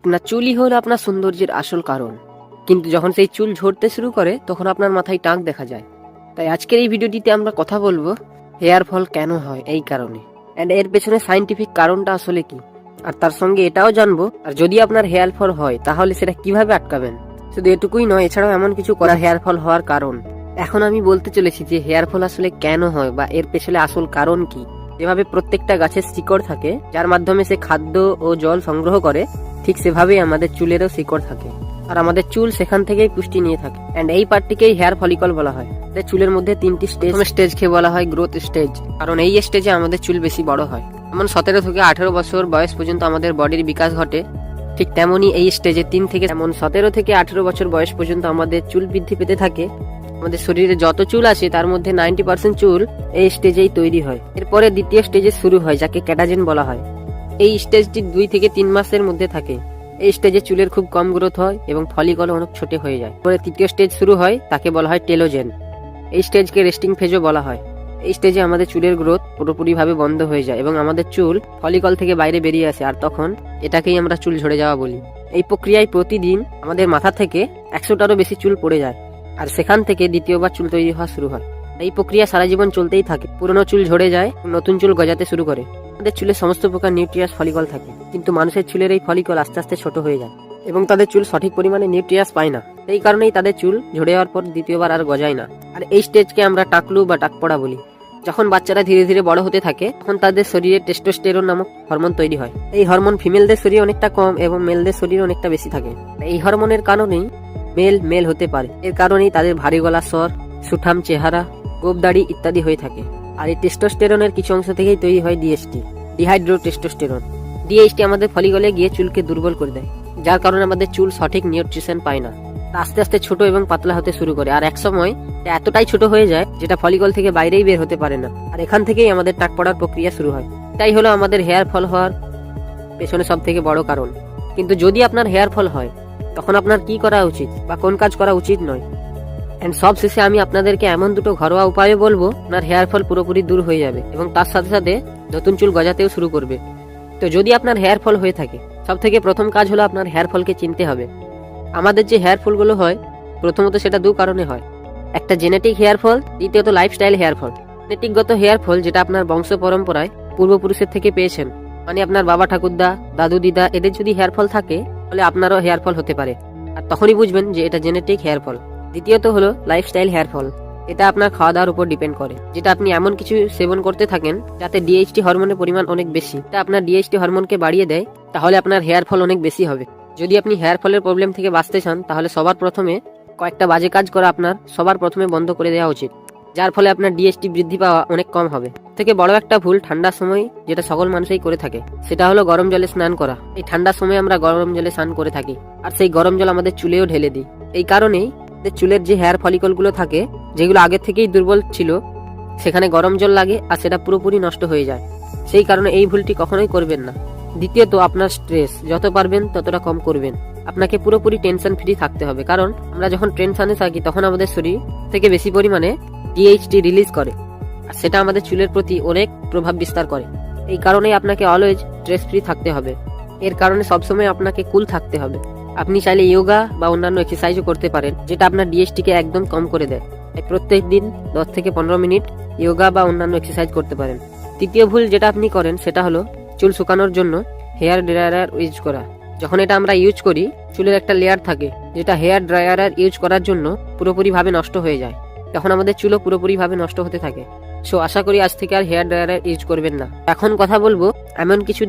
আপনার চুলই হলো আপনার সৌন্দর্যের আসল কারণ, কিন্তু যখন সেই চুল ঝরতে শুরু করে তখন আপনার মাথায় টাক দেখা যায়। তাই আজকের এই ভিডিওটিতে আমরা কথা বলবো হেয়ার ফল কেন হয় এই কারণে, অ্যান্ড এর পেছনে সাইন্টিফিক কারণটা আসলে কি, আর তার সঙ্গে এটাও জানবো আর যদি আপনার হেয়ার ফল হয় তাহলে সেটা কিভাবে আটকাবেন। শুধু এটুকুই নয়, এছাড়াও এমন কিছু করা হেয়ার ফল হওয়ার কারণ। এখন আমি বলতে চলেছি যে হেয়ার ফল আসলে কেন হয় বা এর পেছনে আসল কারণ কি। যেভাবে প্রত্যেকটা গাছের শিকড় থাকে যার মাধ্যমে সে খাদ্য ও জল সংগ্রহ করে, ঠিক সেভাবেই আমাদের চুলেরও শিকড় থাকে আর আমাদের চুল সেখান থেকেই পুষ্টি নিয়ে থাকে। এন্ড এই পার্টটিকেই হেয়ার ফলিকল বলা হয়। চুলের মধ্যে তিনটি স্টেজকে বলা হয় গ্রোথ স্টেজ, কারণ এই স্টেজে আমাদের চুল বেশি বড় হয়। যেমন 17 থেকে 18 বছর বয়স পর্যন্ত আমাদের বডির বিকাশ ঘটে, ঠিক তেমনই এই স্টেজে 3 থেকে 17 থেকে 18 বছর বয়স পর্যন্ত আমাদের চুল বৃদ্ধি পেতে থাকে। আমাদের শরীরে যত চুল আছে তার মধ্যে 90% চুল এই স্টেজেই তৈরি হয়। এরপরে দ্বিতীয় স্টেজে শুরু হয়, যাকে ক্যাটাজেন বলা হয়। এই স্টেজটি 2 থেকে 3 মাসের মধ্যে থাকে। এই স্টেজে চুলের খুব কম গ্রোথ হয় এবং ফলিকল অনেক ছোট হয়ে যায়। পরে তৃতীয় স্টেজ শুরু হয়, তাকে বলা হয় টেলোজেন। এই স্টেজকে রেস্টিং ফেজও বলা হয়। এই স্টেজে আমাদের চুলের গ্রোথ পুরোপুরিভাবে বন্ধ হয়ে যায় এবং আমাদের চুল ফলিকল থেকে বাইরে বেরিয়ে আসে, আর তখন এটাকেই আমরা চুল ঝরে যাওয়া বলি। এই প্রক্রিয়ায় প্রতিদিন আমাদের মাথা থেকে 100টারও বেশি চুল পড়ে যায়, আর সেখান থেকে দ্বিতীয়বার চুল তৈরি হওয়া শুরু হয়। এই প্রক্রিয়া সারা জীবন চলতেই থাকে। পুরনো চুল ঝরে যায়, নতুন চুল গজাতে শুরু করে। আমাদের চুলে সমস্ত প্রকার নিউট্রিয়াস ফলিকল থাকে, কিন্তু মানুষের চুলের এই ফলিকল আস্তে আস্তে ছোট হয়ে যায় এবং তাদের চুল সঠিক পরিমাণে নিউট্রিয়াস পায় না। এই কারণেই তাদের চুল ঝরে যাওয়ার পর দ্বিতীয়বার আর গজায় না। আর এই স্টেজকে আমরা টাকলু বা টাকপড়া বলি। যখন বাচ্চারা ধীরে ধীরে বড় হতে থাকে তখন তাদের শরীরে টেস্টোস্টেরন নামক হরমোন তৈরি হয়। এই হরমোন ফিমেলদের শরীরে অনেকটা কম এবং মেলদের শরীরে অনেকটা বেশি থাকে। এই হরমোনের কারণেই মেল হতে পারে। এর কারণেই তাদের ভারী গলা স্বর, সুঠাম চেহারা, গোপ দাড়ি ইত্যাদি হয়ে থাকে। আর এই টেস্টোস্টেরনের কিছু অংশ থেকেই তৈরি হয় ডিএসটি, ডিহাইড্রো টেস্টোস্টেরন। ডিএসটি আমাদের ফলিকলে গিয়ে চুলকে দুর্বল করে দেয়, যার কারণে আমাদের চুল সঠিক নিউট্রিশন পায় না। আস্তে আস্তে ছোট এবং পাতলা হতে শুরু করে, আর একসময় এতটাই ছোট হয়ে যায় যেটা ফলিকল থেকে বাইরেই বের হতে পারে না। আর এখান থেকেই আমাদের টাক পড়ার প্রক্রিয়া শুরু হয়। এটাই হলো আমাদের হেয়ার ফল হওয়ার পেছনে সব থেকে বড় কারণ। কিন্তু যদি আপনার হেয়ার ফল হয় তখন আপনার কি করা উচিত বা কোন কাজ করা উচিত নয়, এন্ড সব শেষে আমি আপনাদেরকে এমন দুটো ঘরোয়া উপায় বলবো আপনার হেয়ার ফল পুরোপুরি দূর হয়ে যাবে এবং তার সাথে সাথে নতুন চুল গজাতেও শুরু করবে। তো যদি আপনার হেয়ার ফল হয়ে থাকে, সব থেকে প্রথম কাজ হলো আপনার হেয়ার ফলকে চিনতে হবে। আমাদের যে হেয়ার ফলগুলো হয় প্রথমত সেটা 2 কারণে হয়। একটা জেনেটিক হেয়ার ফল, দ্বিতীয়ত লাইফস্টাইল হেয়ার ফল। জেনেটিকগত হেয়ার ফল যেটা আপনার বংশ পরম্পরায় পূর্বপুরুষের থেকে পেয়েছেন, মানে আপনার বাবা ঠাকুরদা, দাদু দিদা, এদের যদি হেয়ার ফল থাকে তাহলে আপনারও হেয়ার ফল হতে পারে, আর তখনই বুঝবেন যে এটা জেনেটিক হেয়ার ফল। দ্বিতীয়ত হলো লাইফস্টাইল হেয়ার ফল। এটা আপনার খাওয়া দাওয়ার উপর ডিপেন্ড করে, যেটা আপনি এমন কিছু সেবন করতে থাকেন যাতে ডিএইচটি হরমোনের পরিমাণ অনেক বেশি। এটা আপনার ডিএইচটি হরমোনকে বাড়িয়ে দেয়, তাহলে আপনার হেয়ার ফল অনেক বেশি হবে। যদি আপনি হেয়ার ফলের প্রবলেম থেকে বাঁচতে চান তাহলে সবার প্রথমে কয়েকটা বাজে কাজ করা আপনার সবার প্রথমে বন্ধ করে দেওয়া উচিত, যার ফলে আপনার ডিএইচটি বৃদ্ধি পাওয়া অনেক কম হবে। থেকে বড় একটা ভুল ঠান্ডার সময় যেটা সকল মানুষই করে থাকে, সেটা হলো গরম জলে স্নান করা। এই ঠান্ডার সময় আমরা গরম জলে স্নান করে থাকি, আর সেই গরম জল আমাদের চুলেও ঢেলে দিই। এই কারণেই চুলের যে হেয়ার ফলিকল গুলো থাকে, যেগুলো আগে থেকেই দুর্বল ছিল, সেখানে গরম জল লাগে আর সেটা পুরোপুরি নষ্ট হয়ে যায়। সেই কারণে এই ভুলটি কখনোই করবেন না। দ্বিতীয়ত, আপনার স্ট্রেস যত পারবেন ততটা কম করবেন। আপনাকে পুরোপুরি টেনশন ফ্রি থাকতে হবে, কারণ আমরা যখন টেনশনে থাকি তখন আমাদের শরীর থেকে বেশি পরিমাণে ডিএইচটি রিলিজ করে, আর সেটা আমাদের চুলের প্রতি অনেক প্রভাব বিস্তার করে। এই কারণেই আপনাকে অলওয়েজ স্ট্রেস ফ্রি থাকতে হবে। এর কারণে সবসময় আপনাকে কুল থাকতে হবে। আপনি চাইলে যোগা বা অন্যান্য এক্সারসাইজও করতে পারেন, যেটা আপনার ডিএইচটিকে একদম কম করে দেয়। প্রত্যেক দিন 10 থেকে 15 মিনিট যোগা বা অন্যান্য এক্সারসাইজ করতে পারেন। তৃতীয় ভুল যেটা আপনি করেন সেটা হলো চুল শুকানোর জন্য হেয়ার ড্রায়ার ইউজ করা। যখন এটা আমরা ইউজ করি, চুলের একটা লেয়ার থাকে যেটা হেয়ার ড্রায়ার ইউজ করার জন্য পুরোপুরিভাবে নষ্ট হয়ে যায়। তখন আমাদের চুলও পুরোপুরিভাবে নষ্ট হতে থাকে। সো আশা করি আজ থেকে আর হেয়ার ড্রায়ার ইউজ করবেন না। এখন কথা বলবো এমন কিছু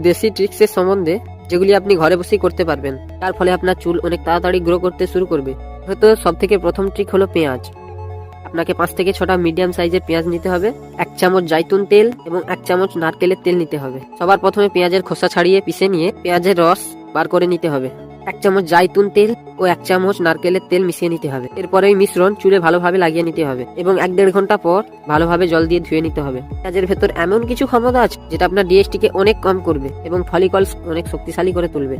দেশি ট্রিক্সের সম্বন্ধে, যেগুলি আপনি ঘরে বসেই করতে পারবেন, তার ফলে আপনার চুল অনেক তাড়াতাড়ি গ্রো করতে শুরু করবে। হয়তো সব থেকে প্রথম ট্রিক হলো পেঁয়াজ। আপনাকে 5 থেকে 6টা মিডিয়াম সাইজের পেঁয়াজ নিতে হবে। 1 চামচ জাইতুন তেল এবং 1 চামচ নারকেলের তেল নিতে হবে। সবার প্রথমে পেঁয়াজের খোসা ছাড়িয়ে পিষে নিয়ে পেঁয়াজের রস বার করে নিতে হবে। 1 চামচ জাইতুন তেল ও 1 চামচ নারকেলের তেল মিশিয়ে নিতে হবে। এরপরে এই মিশ্রণ চুলে ভালোভাবে লাগিয়ে নিতে হবে এবং 1-1.5 ঘন্টা পর ভালোভাবে জল দিয়ে ধুয়ে নিতে হবে। পেঁয়াজের ভেতর এমন কিছু ক্ষমতা আছে যেটা আপনার ডিএইচটিকে অনেক কম করবে এবং ফলিকলস অনেক শক্তিশালী করে তুলবে।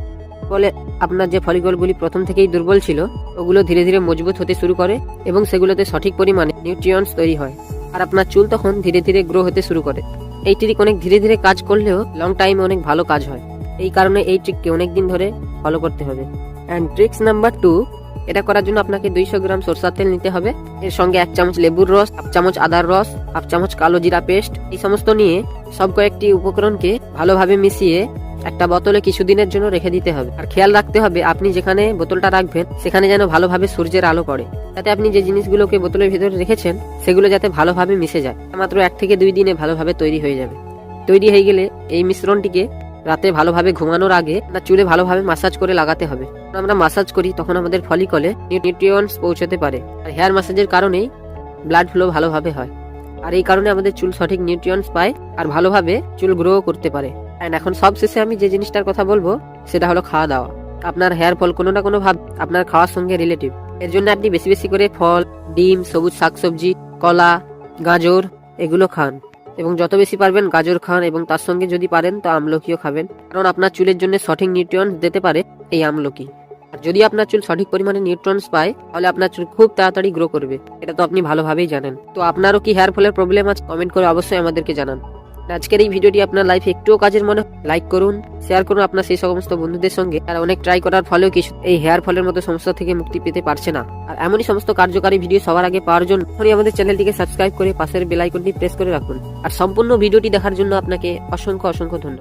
ফলে আপনার যে ফলিকলগুলি প্রথম থেকেই দুর্বল ছিল, ওগুলো ধীরে ধীরে মজবুত হতে শুরু করে এবং সেগুলোতে সঠিক পরিমাণে নিউট্রিয়েন্টস তৈরি হয়, আর আপনার চুল তখন ধীরে ধীরে গ্রো হতে শুরু করে। এই ট্রিক অনেক ধীরে ধীরে কাজ করলেও লং টাইমে অনেক ভালো কাজ হয়। এই কারণে এই ট্রিককে অনেকদিন ধরে ফলো করতে হবে। অ্যান্ড ট্রিক্স নাম্বার 2, এটা করার জন্য আপনাকে 200 গ্রাম সরষের তেল নিতে হবে। এর সঙ্গে 1 চামচ লেবুর রস, 1 চামচ আদার রস, 1 চামচ কালো জিরা পেস্ট, এই সমস্ত নিয়ে সব কয়েকটি উপকরণকে ভালোভাবে মিশিয়ে একটা বোতলে কিছুদিনের জন্য রেখে দিতে হবে। আর খেয়াল রাখতে হবে আপনি যেখানে বোতলটা রাখবেন সেখানে যেন ভালোভাবে সূর্যের আলো পড়ে, যাতে আপনি যে জিনিসগুলোকে বোতলের ভেতরে রেখেছেন সেগুলো যাতে ভালোভাবে মিশে যায়। মাত্র 1 থেকে 2 দিনে ভালোভাবে তৈরি হয়ে যাবে। তৈরি হয়ে গেলে এই মিশ্রণটিকে রাতে ভালোভাবে ঘুমানোর আগে না চুলে ভালোভাবে মাসাজ করে লাগাতে হবে। আমরা মাসাজ করি তখন আমাদের ফলিকলে নিউট্রিয়েন্টস পৌঁছাতে পারে, আর হেয়ার ম্যাসাজের কারণেই ব্লাড ফ্লো ভালোভাবে হয়, আর এই কারণে আমাদের চুল সঠিক নিউট্রিয়েন্টস পায় আর ভালোভাবে চুল গ্রো করতে পারে। এন্ড এখন সবশেষে আমি যে জিনিসটার কথা বলবো সেটা হলো খাওয়া দাওয়া। আপনার হেয়ার ফল কোনো না কোনো ভাবে আপনার খাওয়ার সঙ্গে রিলেটিভ। এর জন্য আপনি বেশি বেশি করে ফল, ডিম, সবুজ শাকসবজি, কলা, গাজর এগুলো খান, এবং যত বেশি পারবেন গাজর খান, এবং তার সঙ্গে যদি পারেন তো আমলকিও খাবেন, কারণ আপনার চুলের জন্য সঠিক নিউট্রিয়েন্টস দিতে পারে এই আমলকি। আর যদি আপনার চুল সঠিক পরিমাণে নিউট্রিয়েন্টস পায় তাহলে আপনার চুল খুব তাড়াতাড়ি গ্রো করবে, এটা তো আপনি ভালোভাবেই জানেন। তো আপনারও কি হেয়ার ফলের প্রবলেম আছে? কমেন্ট করে অবশ্যই আমাদেরকে জানান। আজকের এই ভিডিওটি আপনার লাইফে একটুও কাজের মনে লাইক করুন, শেয়ার করুন আপনার সেই সমস্ত বন্ধুদের সঙ্গে আর অনেক ট্রাই করার ফলেও কিছু এই হেয়ার ফলের মতো সমস্যা থেকে মুক্তি পেতে পারছে না। আর এমনই সমস্ত কার্যকারী ভিডিও সবার আগে পাওয়ার জন্য এখনই আমাদের চ্যানেলটিকে সাবস্ক্রাইব করে পাশের বেল আইকনটি প্রেস করে রাখুন। আর সম্পূর্ণ ভিডিওটি দেখার জন্য আপনাকে অসংখ্য ধন্যবাদ।